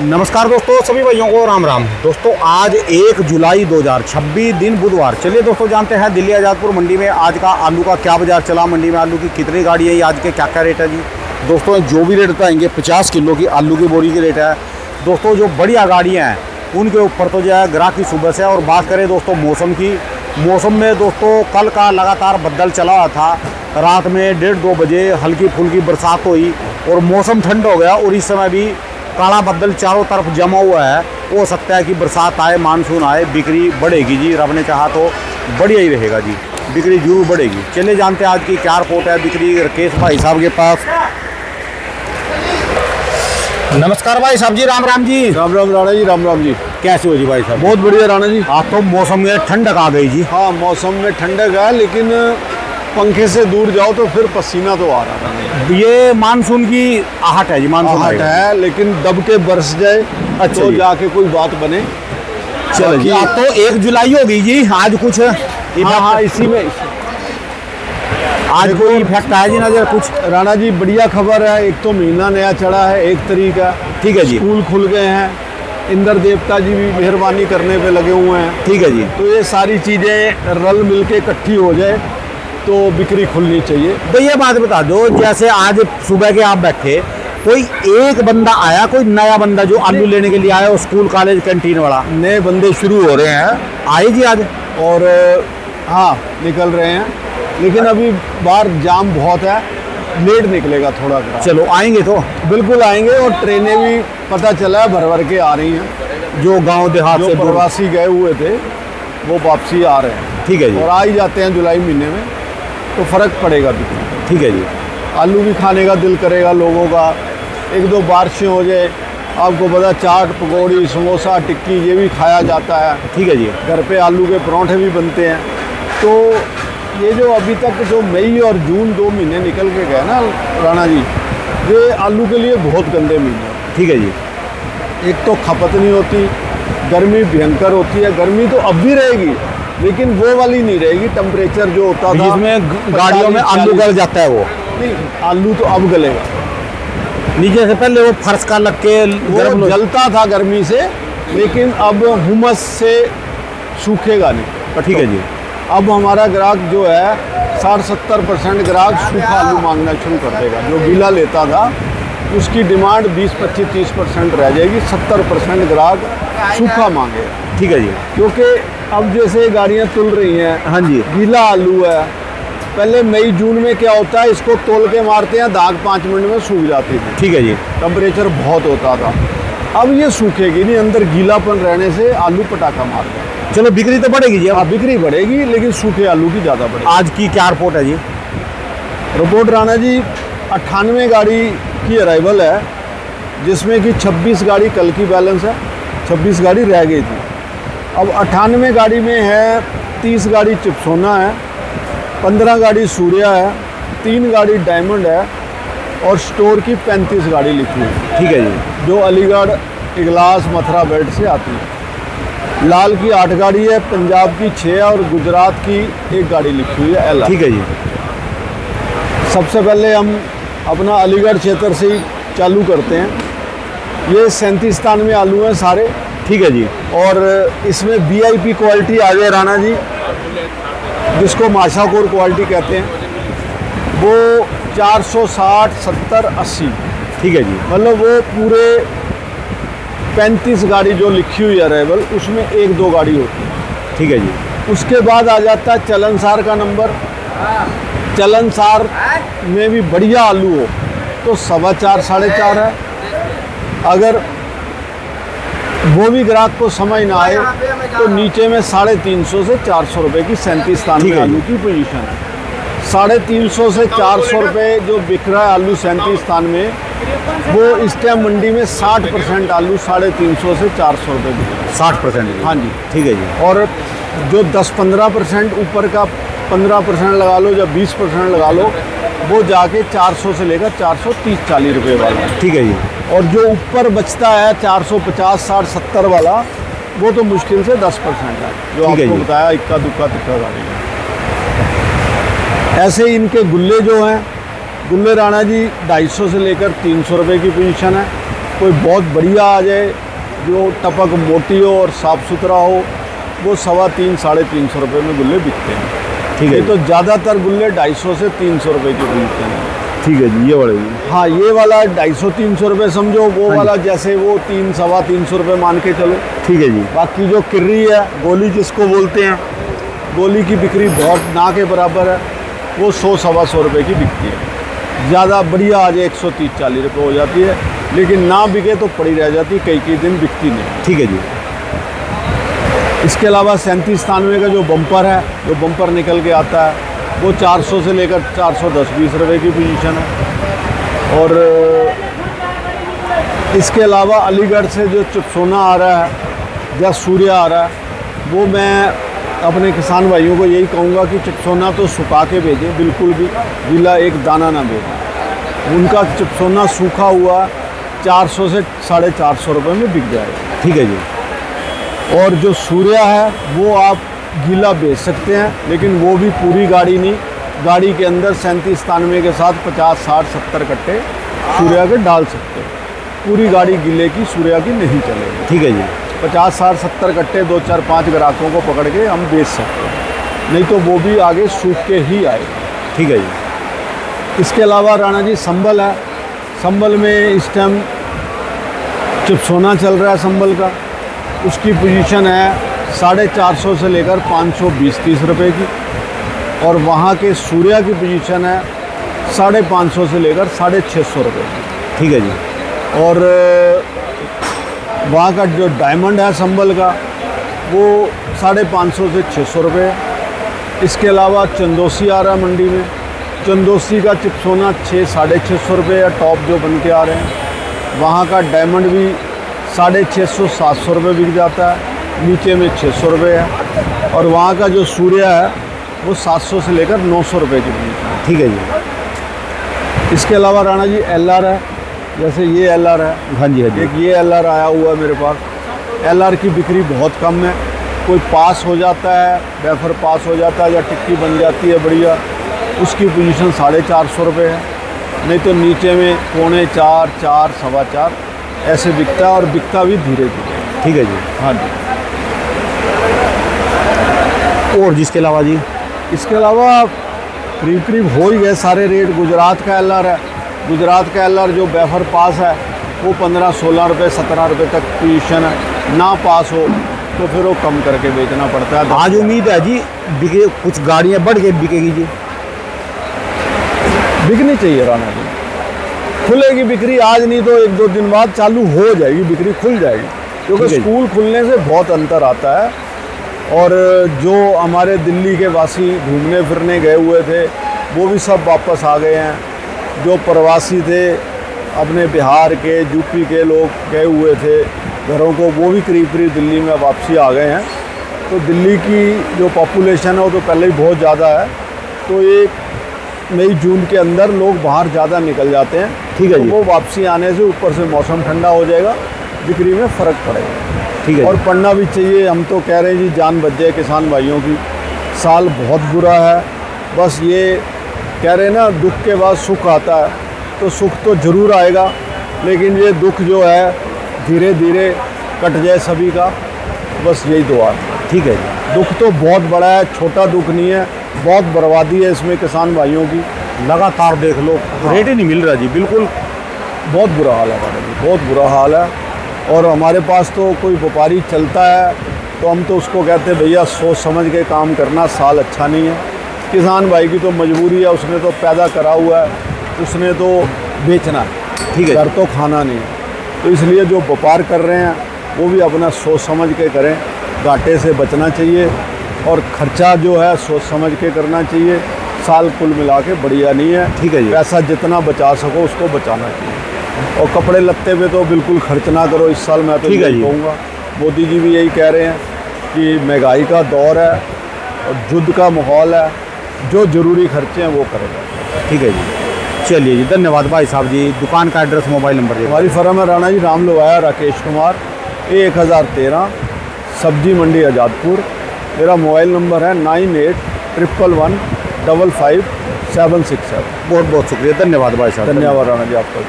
नमस्कार दोस्तों, सभी भाइयों को राम राम। दोस्तों आज 1 जुलाई 2026 दिन बुधवार। चलिए दोस्तों जानते हैं दिल्ली आज़ादपुर मंडी में आज का आलू का क्या बाजार चला, मंडी में आलू की कितनी गाड़ी है, आज के क्या क्या रेट है जी। दोस्तों जो भी रेट बताएंगे 50 किलो की आलू की बोरी की रेट है। दोस्तों जो बढ़िया गाड़ियाँ हैं उनके ऊपर तो जो है ग्राहक की सुबह से। और बात करें दोस्तों मौसम की, मौसम में दोस्तों कल का लगातार बदल चला हुआ था। रात में 1:30-2 बजे हल्की फुल्की बरसात हुई और मौसम ठंड हो गया। और इस समय भी काला बदल चारों तरफ जमा हुआ है। हो सकता है कि बरसात आए, मानसून आए, बिक्री बढ़ेगी जी। रब ने चाहा तो बढ़िया ही रहेगा जी, बिक्री जरूर बढ़ेगी। चलिए जानते हैं आज की क्या रिपोर्ट है बिक्री राकेश भाई साहब के पास। नमस्कार भाई साहब जी, राम राम जी। राम राम राणा जी, राम राम जी। कैसे हो जी भाई साहब? बहुत बढ़िया राणा जी। आज तो मौसम में ठंडक आ गई जी। हाँ मौसम में ठंडक है, लेकिन पंखे से दूर जाओ तो फिर पसीना तो आ रहा था। ये मानसून की आहट है जी, मानसून आहट है, लेकिन दब के बरस जाए अच्छा तो जी। जाके कोई बात बने। चलो जी, आज तो 1 जुलाई हो गई जी। आज कुछ हाँ इसी में आज कोई इफेक्ट आया जी नजर कुछ? राणा जी बढ़िया खबर है। एक तो महीना नया चढ़ा है 1 तारीख का। ठीक है जी। स्कूल खुल गए हैं, इंद्र देवता जी भी मेहरबानी करने पे लगे हुए हैं। ठीक है जी। तो ये सारी चीज़ें रल मिल के इकट्ठी हो जाए तो बिक्री खुलनी चाहिए। तो ये बात बता दो, जैसे आज सुबह के आप बैठे, कोई एक बंदा आया, कोई नया बंदा जो आलू लेने के लिए आया हो, स्कूल कॉलेज कैंटीन वाला? नए बंदे शुरू हो रहे हैं, आए जी आज? और हाँ निकल रहे हैं, लेकिन अभी बाहर जाम बहुत है, लेट निकलेगा थोड़ा सा। चलो आएंगे तो बिल्कुल आएंगे। और ट्रेनें भी पता चला है भर भर के आ रही हैं। जो गांव देहात जो से दूर। प्रवासी गए हुए थे वो वापसी आ रहे हैं। ठीक है जी। और आ ही जाते हैं जुलाई महीने में, तो फ़र्क पड़ेगा बिक्री। ठीक है जी। आलू भी खाने का दिल करेगा लोगों का। 1-2 बारिशें हो जाए, आपको पता चाट पकौड़ी समोसा टिक्की ये भी खाया जाता है। ठीक है जी। घर पे आलू के परांठे भी बनते हैं। तो ये जो अभी तक जो मई और जून 2 महीने निकल के गए ना राणा जी, ये आलू के लिए बहुत गंदे महीने हैं। ठीक है जी। एक तो खपत नहीं होती, गर्मी भयंकर होती है। गर्मी तो अब भी रहेगी, लेकिन वो वाली नहीं रहेगी। टेम्परेचर जो होता था जिसमें गाड़ियों में आलू गल जाता है, वो नहीं, आलू तो अब गलेगा। नीचे से पहले वो फर्श का लग के वो जलता था गर्मी से, लेकिन अब हुमस से सूखेगा नहीं। ठीक है जी। अब हमारा ग्राहक जो है 60-70% ग्राहक सूखा आलू मांगना शुरू कर देगा। जो गीला लेता था उसकी डिमांड 20-25-30% रह जाएगी। 70% ग्राहक सूखा मांगेगा। ठीक है जी। क्योंकि अब जैसे गाड़ियाँ तुल रही हैं, हाँ जी। गीला आलू है। पहले मई जून में क्या होता है, इसको तोल के मारते हैं, दाग 5 मिनट में सूख जाती थी। ठीक है जी। टेम्परेचर बहुत होता था। अब ये सूखेगी नहीं, अंदर गीलापन रहने से आलू पटाखा मारता है। चलो बिक्री तो बढ़ेगी जी। हाँ बिक्री बढ़ेगी, लेकिन सूखे आलू की ज़्यादा बढ़ेगी। आज की क्या रिपोर्ट है जी? रिपोर्ट राणा जी 98 गाड़ी की अराइवल है, जिसमें कि 26 गाड़ी कल की बैलेंस है, 26 गाड़ी रह गई थी। अब 98 गाड़ी में है 30 गाड़ी चिप्सोना है, 15 गाड़ी सूर्या है, 3 गाड़ी डायमंड है और स्टोर की 35 गाड़ी लिखी है। ठीक है जी। जो अलीगढ़ इगलास मथुरा बेल्ट से आती है। लाल की 8 गाड़ी है, पंजाब की 6 है और गुजरात की 1 गाड़ी लिखी हुई है एल। ठीक है जी। सबसे पहले हम अपना अलीगढ़ क्षेत्र से ही चालू करते हैं। ये 37 में आलू हैं सारे। ठीक है जी। और इसमें VIP क्वालिटी आ गई राणा जी, जिसको माशाकोर क्वालिटी कहते हैं, वो 460, 70, 80। ठीक है जी। मतलब वो पूरे 35 गाड़ी जो लिखी हुई है अराइवल, उसमें 1-2 गाड़ी होती है। ठीक है जी। उसके बाद आ जाता है चलनसार का नंबर। चलनसार में भी बढ़िया आलू हो तो 4.25, 4.5 है। अगर वो भी ग्राहक को समझ ना आए तो नीचे में 350 से 400 रुपये की 37 में आलू की पोजीशन है। 350 से 400 रुपये जो बिक रहा है आलू 37 में, वो इस टाइम मंडी में 60% आलू 350 से 400 रुपये बिक रहा है। 60%? हाँ जी। ठीक है जी। और जो 10-15% ऊपर का 15% लगा लो या 20% लगा लो, वो जाके 400 से लेकर 430-40 रुपये वाला है। ठीक है जी। और जो ऊपर बचता है 450, 60, 70 वाला, वो तो मुश्किल से 10% है, जो आपको बताया इक्का दुक्का तिक्का गाड़ी है। ऐसे ही इनके गुल्ले जो हैं, गुल्ले राणा जी 250 से लेकर 300 रुपये की पोजीशन है। कोई बहुत बढ़िया आ जाए जो टपक मोटी हो और साफ़ सुथरा हो, वो 325 साढ़े 300 रुपये में गुल्ले बिकते हैं। ठीक है ये जी। तो ज़्यादातर गुल्ले 250 से 300 रुपये के बिकते हैं। ठीक है जी, ये वाले जी। हाँ, ये वाला 250-300 रुपये समझो, वो हाँ वाला जैसे वो 300-325 रुपये मान के चलो। ठीक है जी। बाकी जो किर्री है, गोली जिसको बोलते हैं, गोली की बिक्री बहुत ना के बराबर है, वो 100-125 रुपये की बिकती है। ज़्यादा बढ़िया आ जाए 130-140 रुपये हो जाती है, लेकिन ना बिके तो पड़ी रह जाती, कई दिन बिकती नहीं। ठीक है जी। इसके अलावा 37-93 का जो बम्पर है, जो बम्पर निकल के आता है, वो 400 से लेकर 410-20 रुपये की पोजीशन है। और इसके अलावा अलीगढ़ से जो चिपसोना आ रहा है या सूर्य आ रहा है, वो मैं अपने किसान भाइयों को यही कहूँगा कि चिपसोना तो सुखा के भेजें, बिल्कुल भी गीला एक दाना ना भेजें। उनका चिपसोना सूखा हुआ 400 से 450 रुपये में बिक जाएगा। ठीक है जी। और जो सूर्या है वो आप गीला बेच सकते हैं, लेकिन वो भी पूरी गाड़ी नहीं, गाड़ी के अंदर 37-93 के साथ 50-60-70 कट्टे सूर्या के डाल सकते हैं। पूरी गाड़ी गीले की सूर्या की नहीं चलेगी। ठीक है जी। 50-60-70 कट्टे 2-4-5 ग्राहकों को पकड़ के हम बेच सकते हैं, नहीं तो वो भी आगे सूख के ही आएगा। ठीक है जी। इसके अलावा राणा जी संभल है, संभल में इस टाइम चिपसोना चल रहा है संभल का, उसकी पोजीशन है 450 से लेकर 520-30 रुपये की। और वहाँ के सूर्या की पोजीशन है 550 से लेकर 650 रुपये की। ठीक है जी। और वहाँ का जो डायमंड है संभल का, वो 550 से 600 रुपये है। इसके अलावा चंदोसी आ रहा है मंडी में, चंदोसी का चिपसोना 600-650 रुपये या टॉप जो बन के आ रहे हैं। वहाँ का डायमंड भी 650-700 रुपये बिक जाता है, नीचे में 600 रुपये है। और वहाँ का जो सूर्या है वो 700 से लेकर 900 रुपये की बिकती है। ठीक है जी। इसके अलावा राणा जी LR है, जैसे ये LR है, हाँ जी हाँ जी। एक ये LR आया हुआ है मेरे पास। LR की बिक्री बहुत कम है, कोई पास हो जाता है, वेफर पास हो जाता है या टिक्की बन जाती है बढ़िया, उसकी पोजीशन 450 रुपये है। नहीं तो नीचे में 3.25, 4, 4.25 ऐसे बिकता है, और बिकता भी धीरे धीरे। ठीक है जी। हाँ जी। और जिसके अलावा जी? इसके अलावा करीब हो ही गए सारे रेट। गुजरात का LR है, गुजरात का LR जो वेफर पास है वो 15-16 रुपये 17 रुपये तक पोजीशन है, ना पास हो तो फिर वो कम करके बेचना पड़ता है। आज उम्मीद है जी बिके, कुछ गाड़ियाँ बढ़ के बिकेगी जी? बिकनी चाहिए राणा जी, खुलेगी बिक्री, आज नहीं तो 1-2 दिन बाद चालू हो जाएगी, बिक्री खुल जाएगी, क्योंकि ठीक है जी। स्कूल खुलने से बहुत अंतर आता है। और जो हमारे दिल्ली के वासी घूमने फिरने गए हुए थे वो भी सब वापस आ गए हैं। जो प्रवासी थे अपने बिहार के, यूपी के लोग गए हुए थे घरों को, वो भी करीब दिल्ली में वापसी आ गए हैं। तो दिल्ली की जो पॉपुलेशन है वो तो पहले ही बहुत ज़्यादा है, तो 1 मई जून के अंदर लोग बाहर ज़्यादा निकल जाते हैं। ठीक है तो जी। वो वापसी आने से ऊपर से मौसम ठंडा हो जाएगा, बिक्री में फ़र्क पड़ेगा। ठीक है और जी। पढ़ना भी चाहिए। हम तो कह रहे हैं जी जान बच जाए किसान भाइयों की, साल बहुत बुरा है, बस ये कह रहे हैं ना दुख के बाद सुख आता है, तो सुख तो ज़रूर आएगा, लेकिन ये दुख जो है धीरे धीरे कट जाए सभी का, बस यही दुआ है। ठीक है जी। दुख तो बहुत बड़ा है, छोटा दुख नहीं है, बहुत बर्बादी है इसमें किसान भाइयों की। लगातार देख लो, रेट ही नहीं मिल रहा जी, बिल्कुल बहुत बुरा हाल है हमारा जी, बहुत बुरा हाल है। और हमारे पास तो कोई व्यापारी चलता है तो हम तो उसको कहते हैं भैया सोच समझ के काम करना, साल अच्छा नहीं है। किसान भाई की तो मजबूरी है, उसने तो पैदा करा हुआ है, उसने तो बेचना है, ठीक है। घर तो खाना नहीं है। तो इसलिए जो व्यापार कर रहे हैं वो भी अपना सोच समझ के करें, घाटे से बचना चाहिए, और खर्चा जो है सोच समझ के करना चाहिए। साल कुल मिला के बढ़िया नहीं है। ठीक है जी। पैसा जितना बचा सको उसको बचाना चाहिए, और कपड़े लत्ते पे तो बिल्कुल खर्च ना करो इस साल। मैं तो ठीक है यही जी। कहूँगा, मोदी जी भी यही कह रहे हैं कि महंगाई का दौर है और युद्ध का माहौल है, जो ज़रूरी खर्चे हैं वो करेगा। ठीक है जी। चलिए जी, धन्यवाद भाई साहब जी। दुकान का एड्रेस, मोबाइल नंबर जी? हमारी फर्म है राणा जी राम लोहाया राकेश कुमार, 1013 सब्जी मंडी आज़ादपुर। मेरा मोबाइल नंबर है 9811155767। बहुत बहुत शुक्रिया, धन्यवाद भाई साहब। धन्यवाद राणा जी आपका।